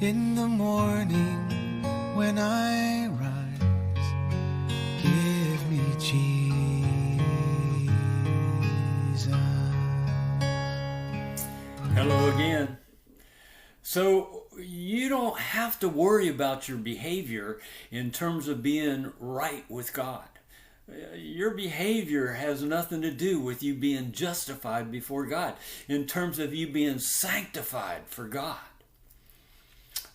In the morning when I rise, give me Jesus. Hello again. So you don't have to worry about your behavior in terms of being right with God. Your behavior has nothing to do with you being justified before God, in terms of you being sanctified for God.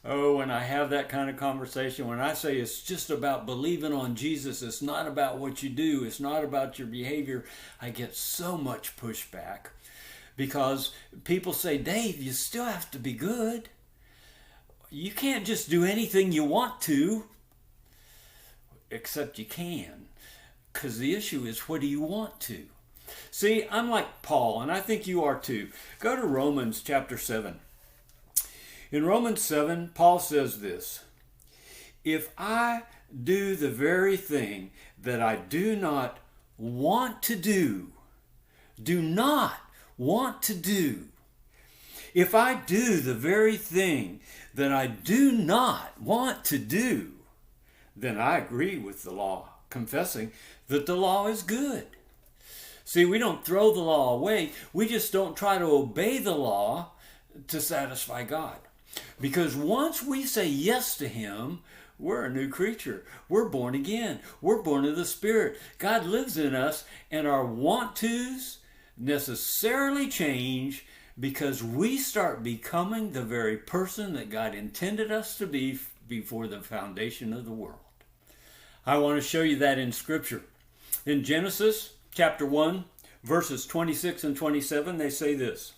Oh, when I have that kind of conversation, when I say it's just about believing on Jesus, it's not about what you do, it's not about your behavior, I get so much pushback because people say, Dave, you still have to be good. You can't just do anything you want to, except you can. Because the issue is, what do you want to? See, I'm like Paul, and I think you are too. Go to Romans chapter 7. In Romans 7, Paul says this: if I do the very thing that I do not want to do, if I do the very thing that I do not want to do, then I agree with the law, confessing that the law is good. See, we don't throw the law away. We just don't try to obey the law to satisfy God. Because once we say yes to Him, we're a new creature. We're born again. We're born of the Spirit. God lives in us, and our want-tos necessarily change because we start becoming the very person that God intended us to be before the foundation of the world. I want to show you that in Scripture. In Genesis chapter 1, verses 26 and 27, they say this: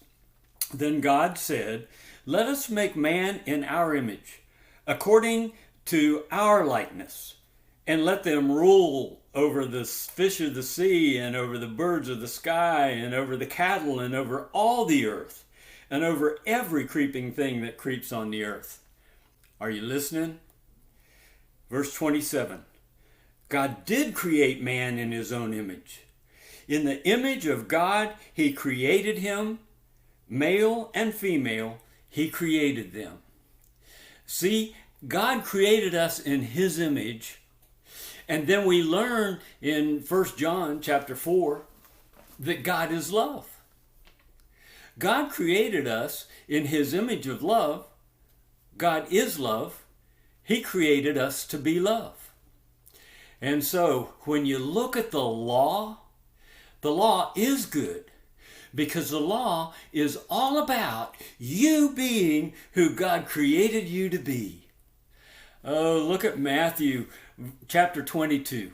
Then God said, let us make man in our image, according to our likeness, and let them rule over the fish of the sea, and over the birds of the sky, and over the cattle, and over all the earth, and over every creeping thing that creeps on the earth. Are you listening? Verse 27. God did create man in His own image. In the image of God, He created him, male and female, He created them. See, God created us in His image, and then we learn in 1 John chapter 4 that God is love. God created us in His image of love. God is love. He created us to be love. And so, when you look at the law is good, because the law is all about you being who God created you to be. Oh, look at Matthew chapter 22.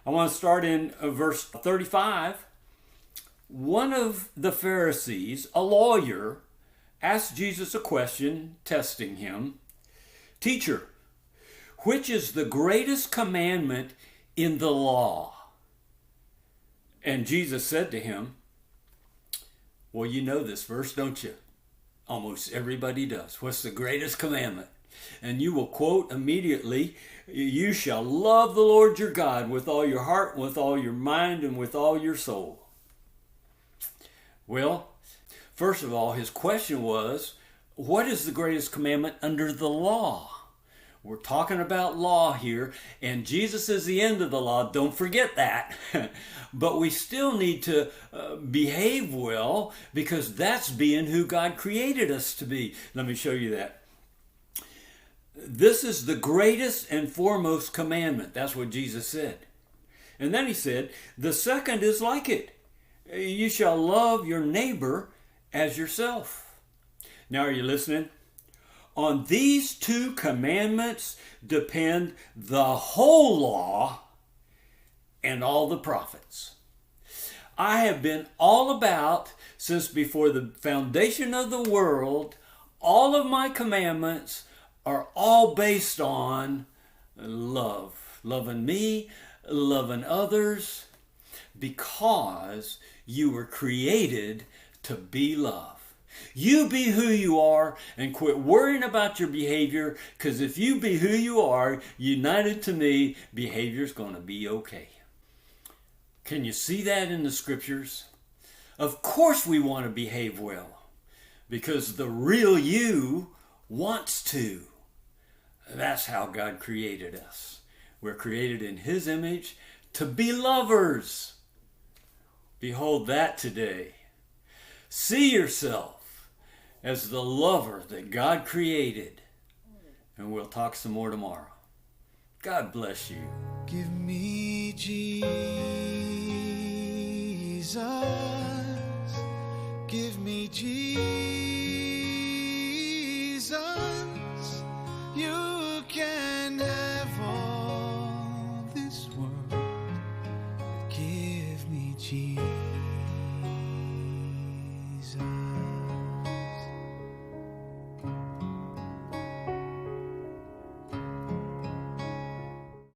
I want to start in verse 35. One of the Pharisees, a lawyer, asked Jesus a question, testing Him. Teacher, which is the greatest commandment in the law? And Jesus said to him, well, you know this verse, don't you? Almost everybody does. What's the greatest commandment? And you will quote immediately, you shall love the Lord your God with all your heart, with all your mind, and with all your soul. Well, first of all, his question was, what is the greatest commandment under the law? We're talking about law here, and Jesus is the end of the law. Don't forget that. But we still need to behave well, because that's being who God created us to be. Let me show you that. This is the greatest and foremost commandment. That's what Jesus said. And then He said, the second is like it. You shall love your neighbor as yourself. Now, are you listening? On these two commandments depend the whole law and all the prophets. I have been all about, since before the foundation of the world, all of my commandments are all based on love. Loving me, loving others, because you were created to be love. You be who you are and quit worrying about your behavior, because if you be who you are, united to me, behavior's going to be okay. Can you see that in the Scriptures? Of course we want to behave well, because the real you wants to. That's how God created us. We're created in His image to be lovers. Behold that today. See yourself as the lover that God created. And we'll talk some more tomorrow. God bless you. Give me Jesus. Give me Jesus. You can have all this world, but give me Jesus.